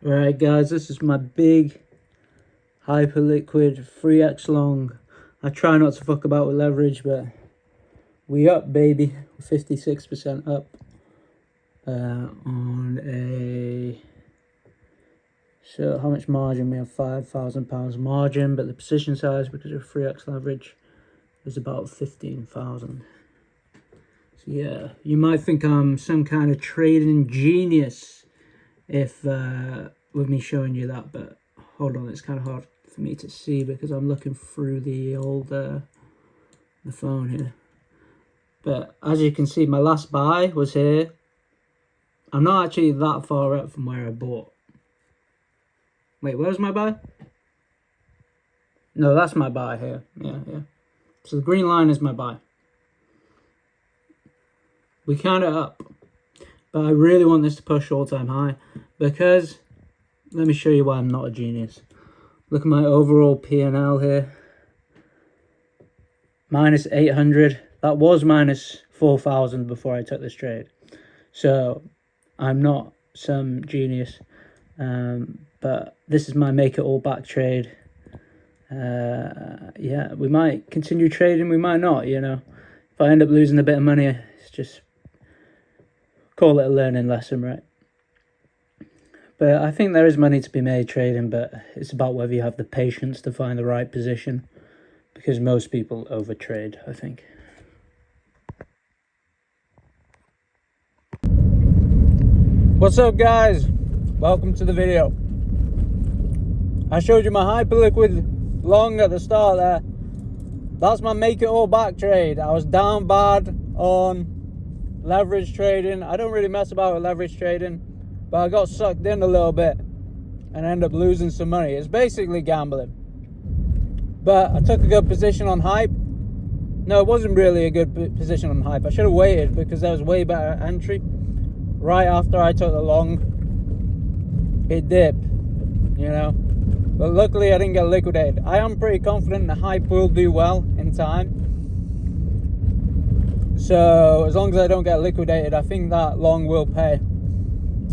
Alright guys, this is my big Hyperliquid 3x long. I try not to fuck about with leverage, but we up, baby. 56% up on a... So how much margin? We have £5,000 margin, but the position size, because of 3x leverage, is about 15,000. So yeah, you might think I'm some kind of trading genius if with me showing you that, but hold on, it's kind of hard for me to see because I'm looking through the old the phone here. But as you can see, my last buy was here. I'm not actually that far up from where I bought. Wait, where's my buy? No, that's my buy here. Yeah. So the green line is my buy. We kind of up, but I really want this to push all-time high because, let me show you why I'm not a genius. Look at my overall P&L here. Minus 800. That was minus 4,000 before I took this trade. So I'm not some genius. But this is my make it all back trade. Yeah, we might continue trading, we might not, you know. If I end up losing a bit of money, it's just call it a learning lesson, right? But I think there is money to be made trading, but it's about whether you have the patience to find the right position, because most people overtrade, I think. What's up, guys? Welcome to the video. I showed you my Hyperliquid long at the start there. That's my make it all back trade. I was down bad on leverage trading. I don't really mess about with leverage trading, but I got sucked in a little bit and ended up losing some money. It's basically gambling. But I took a good position on hype. No, it wasn't really a good position on hype. I should have waited because there was way better entry. Right after I took the long, it dipped, you know. But luckily I didn't get liquidated. I am pretty confident the hype will do well in time. So as long as I don't get liquidated, I think that long will pay.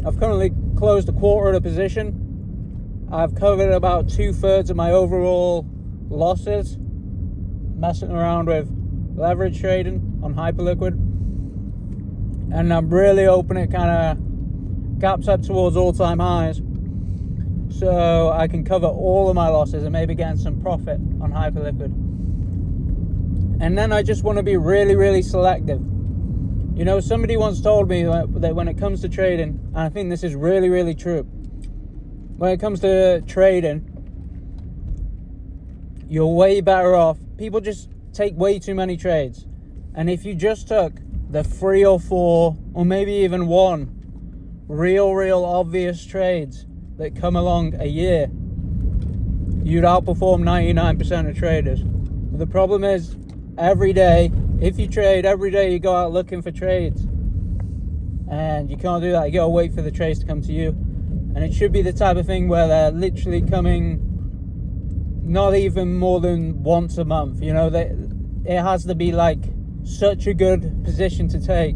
I've currently closed a quarter of the position. I've covered about 2/3 of my overall losses messing around with leverage trading on Hyperliquid. And I'm really hoping it kind of gaps up towards all-time highs, so I can cover all of my losses and maybe get some profit on Hyperliquid. And then I just want to be really, really selective. You know, somebody once told me that when it comes to trading, and I think this is really, really true, when it comes to trading, you're way better off. People just take way too many trades. And if you just took the 3 or 4, or maybe even 1 real obvious trades that come along a year, you'd outperform 99% of traders. But the problem is, every day, if you trade every day, you go out looking for trades, and you can't do that. You gotta wait for the trades to come to you, and it should be the type of thing where they're literally coming not even more than once a month. You know, it has to be like such a good position to take,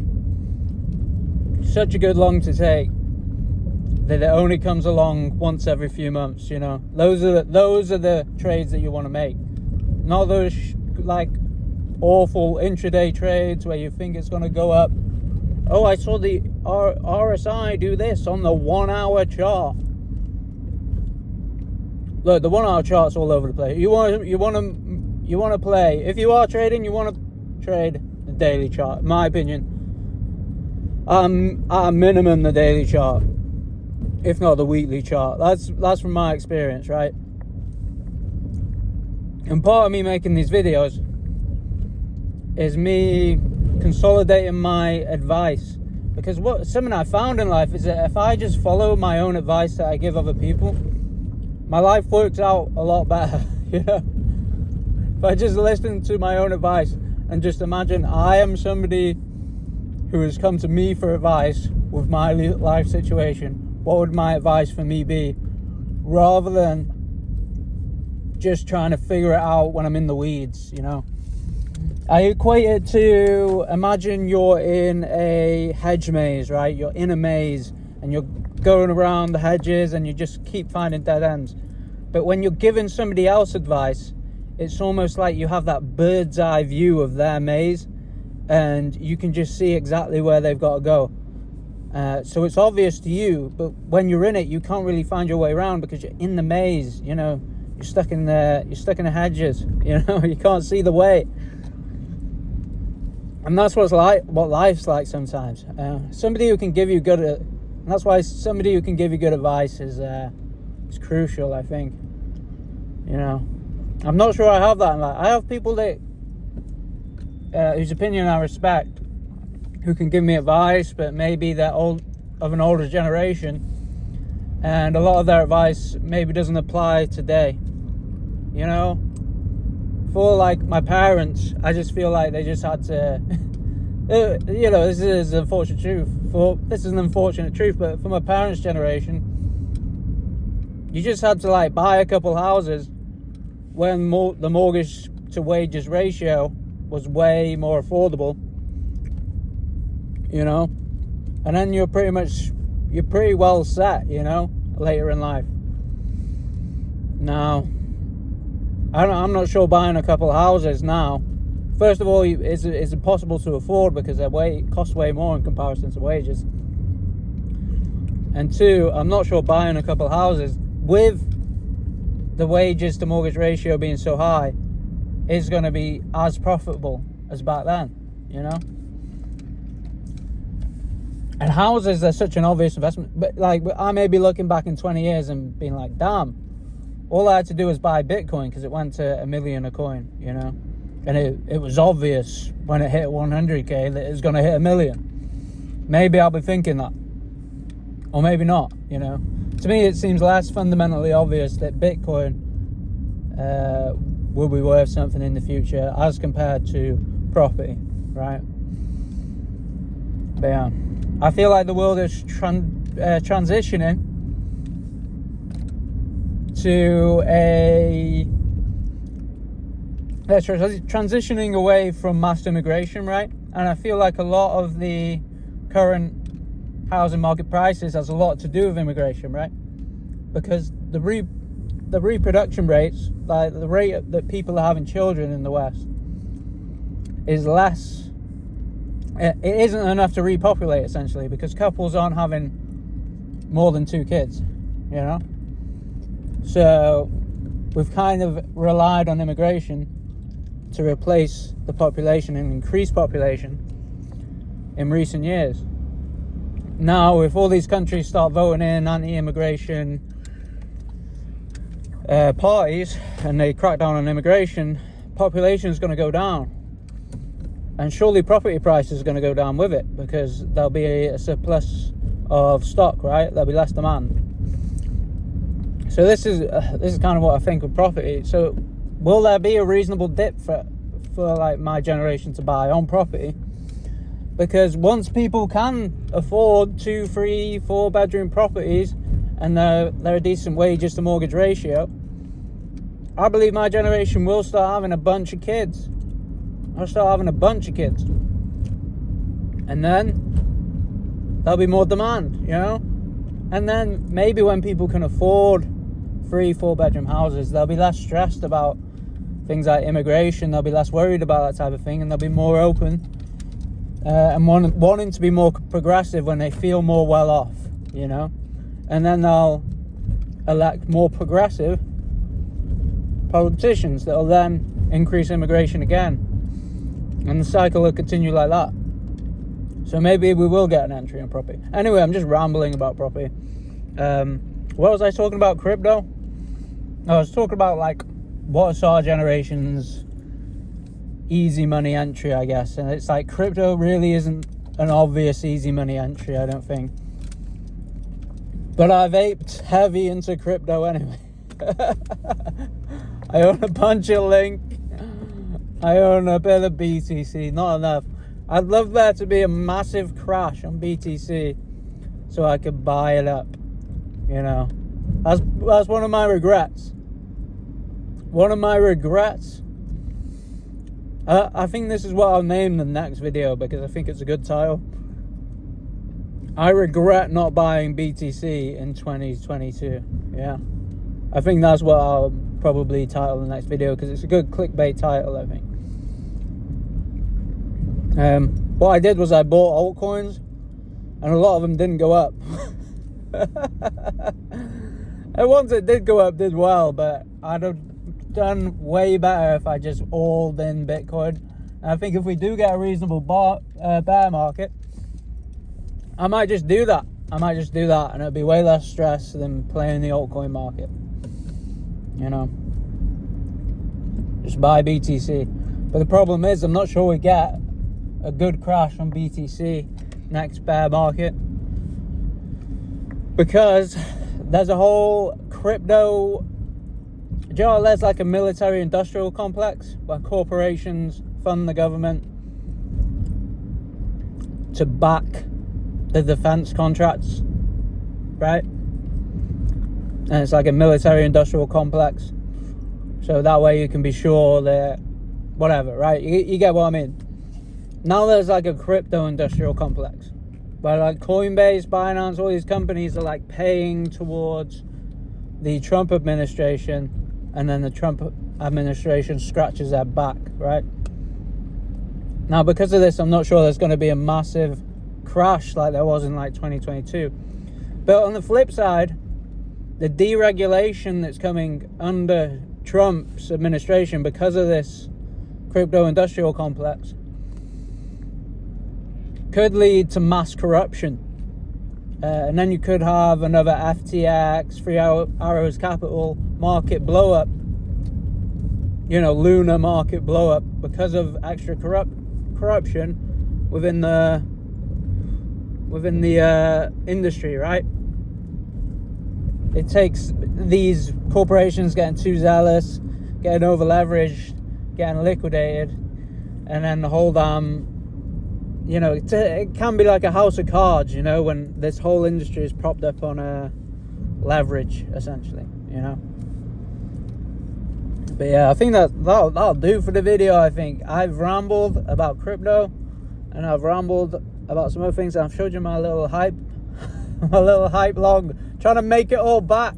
such a good long to take, that it only comes along once every few months. You know, those are the trades that you want to make, not those like awful intraday trades where you think it's going to go up. Oh, I saw the RSI do this on the 1 hour chart. Look, the 1 hour chart's all over the place. You want to play. If you are trading, you want to trade the daily chart. In my opinion, at a minimum the daily chart, if not the weekly chart. That's from my experience, right? And part of me making these videos is me consolidating my advice, because something I found in life is that if I just follow my own advice that I give other people, my life works out a lot better. You know, if I just listen to my own advice and just imagine I am somebody who has come to me for advice with my life situation, what would my advice for me be, rather than just trying to figure it out when I'm in the weeds, you know. I equate it to, imagine you're in a hedge maze, right? You're in a maze and you're going around the hedges and you just keep finding dead ends. But when you're giving somebody else advice, it's almost like you have that bird's eye view of their maze, and you can just see exactly where they've got to go. So it's obvious to you, but when you're in it, you can't really find your way around because you're in the maze. You know, you're stuck in the hedges. You know, you can't see the way. And that's what life's like sometimes. Somebody who can give you and that's why somebody who can give you good advice is crucial, I think. You know, I'm not sure I have that in life. I have people that whose opinion I respect, who can give me advice, but maybe they're of an older generation, and a lot of their advice maybe doesn't apply today. You know, for like my parents, I just feel like they just had to you know, this is an unfortunate truth, but for my parents' generation, you just had to like buy a couple houses when the mortgage to wages ratio was way more affordable, you know, and then you're pretty well set, you know, later in life. Now, I'm not sure buying a couple of houses now, first of all, is impossible to afford because they cost way more in comparison to wages. And two, I'm not sure buying a couple of houses with the wages to mortgage ratio being so high is going to be as profitable as back then, you know. And houses are such an obvious investment, but like I may be looking back in 20 years and being like, damn, all I had to do was buy Bitcoin because it went to $1 million a coin, you know. And it was obvious when it hit 100k that it was going to hit $1 million. Maybe I'll be thinking that, or maybe not, you know. To me, it seems less fundamentally obvious that Bitcoin will be worth something in the future as compared to property, right? But yeah, I feel like the world is transitioning to transitioning away from mass immigration, right? And I feel like a lot of the current housing market prices has a lot to do with immigration, right? Because the reproduction rates, like the rate that people are having children in the West, is less. It isn't enough to repopulate, essentially, because couples aren't having more than 2 kids, you know. So we've kind of relied on immigration to replace the population and increase population in recent years. Now, if all these countries start voting in anti-immigration parties and they crack down on immigration, population is going to go down. And surely property prices are going to go down with it because there'll be a surplus of stock, right? There'll be less demand. So this is kind of what I think of property. So will there be a reasonable dip for like my generation to buy on property? Because once people can afford 2, 3, 4 bedroom properties and they're a decent wages to mortgage ratio, I believe my generation will start having a bunch of kids. I'll start having a bunch of kids. And then there'll be more demand, you know? And then maybe when people can afford 3, 4 bedroom houses, they'll be less stressed about things like immigration. They'll be less worried about that type of thing, and they'll be more open and wanting to be more progressive when they feel more well off, you know. And then they'll elect more progressive politicians that'll then increase immigration again, and the cycle will continue like that. So maybe we will get an entry on property. Anyway, I'm just rambling about property. What was I talking about? Crypto? I was talking about like what's our generation's easy money entry, I guess. And it's like crypto really isn't an obvious easy money entry, I don't think. But I've aped heavy into crypto anyway. I own a bunch of Link. I own a bit of BTC, not enough. I'd love there to be a massive crash on BTC so I could buy it up, you know. That's one of my regrets. I think this is what I'll name the next video because I think it's a good title. I regret not buying BTC in 2022. Yeah. I think that's what I'll probably title the next video, because it's a good clickbait title, I think. What I did was I bought altcoins, and a lot of them didn't go up. And ones that did go up did well, but I'd have done way better if I just all in Bitcoin. And I think if we do get a reasonable bear market, I might just do that. And it'll be way less stress than playing the altcoin market. You know, just buy BTC. But the problem is, I'm not sure we get a good crash on BTC next bear market, because there's a whole crypto, do you know, there's like a military industrial complex where corporations fund the government to back the defense contracts, right? And it's like a military industrial complex, so that way you can be sure that whatever, right? You get what I mean. Now there's like a crypto industrial complex where like Coinbase, Binance, all these companies are like paying towards the Trump administration, and then the Trump administration scratches their back, right? Now, because of this, I'm not sure there's going to be a massive crash like there was in like 2022. But on the flip side, the deregulation that's coming under Trump's administration because of this crypto industrial complex could lead to mass corruption. And then you could have another FTX, Three Arrows Capital market blow up, you know, Luna market blow up because of extra corruption within the industry, right? It takes these corporations getting too zealous, getting over leveraged, getting liquidated, and then the whole damn, you know, it can be like a house of cards, you know, when this whole industry is propped up on leverage, essentially, you know. But yeah, I think that'll do for the video. I think I've rambled about crypto, and I've rambled about some other things. I've showed you my little hype log, trying to make it all back.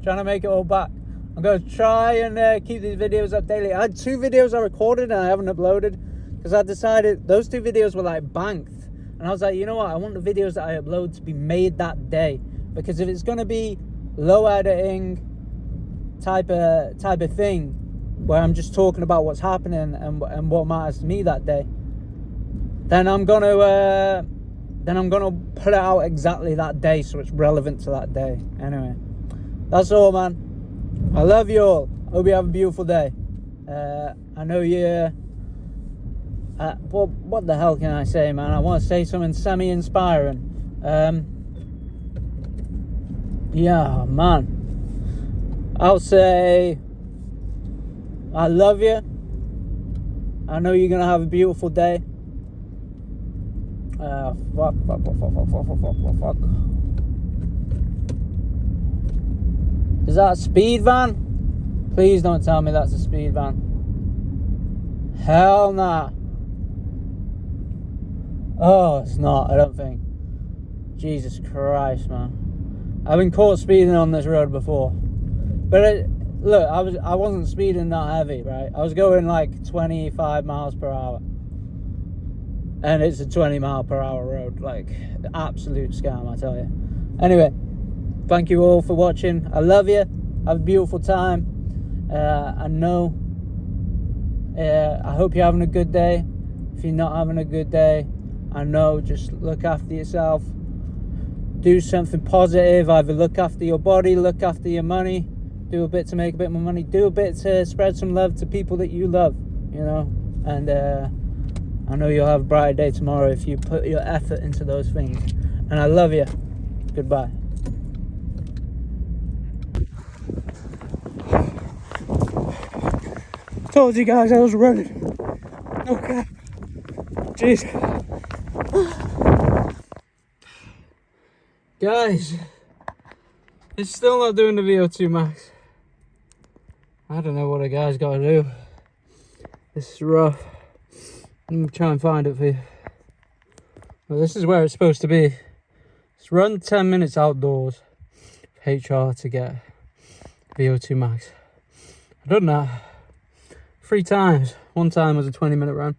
I'm going to try and keep these videos up daily. I had 2 videos I recorded and I haven't uploaded, because I decided those 2 videos were like banked, and I was like, you know what, I want the videos that I upload to be made that day, because if it's going to be low editing type of thing where I'm just talking about what's happening and what matters to me that day, then I'm gonna put it out exactly that day, so it's relevant to that day. Anyway, that's all, man. I love you all. Hope you have a beautiful day. I know you. What the hell can I say, man? I want to say something semi-inspiring. Yeah, man. I'll say I love you. I know you're gonna have a beautiful day. Fuck. Is that a speed van? Please don't tell me that's a speed van. Hell nah. Oh, it's not, I don't think. Jesus Christ, man. I've been caught speeding on this road before. But look, I wasn't speeding that heavy, right? I was going like 25 miles per hour. And it's a 20 mile per hour road. Like, absolute scam, I tell you. Anyway, thank you all for watching. I love you. Have a beautiful time. I know. I hope you're having a good day. If you're not having a good day, I know, just look after yourself. Do something positive. Either look after your body, look after your money. Do a bit to make a bit more money. Do a bit to spread some love to people that you love, you know. And I know you'll have a brighter day tomorrow if you put your effort into those things. And I love you. Goodbye. Told you guys I was running. Okay. Jeez. Guys, it's still not doing the VO2 max. I don't know what a guy's got to do. This is rough. I'm gonna try and find it for you. Well, this is where it's supposed to be. Let's run 10 minutes outdoors. HR to get VO2 max. I've done that 3 times. One time was a 20-minute run.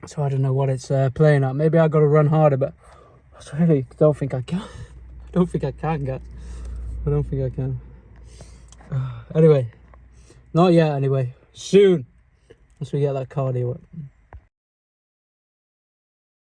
So I don't know what it's playing at. Maybe I got to run harder, but I really don't think I can. I don't think I can, guys. I don't think I can. Anyway, not yet anyway. Soon, once we get that cardio up.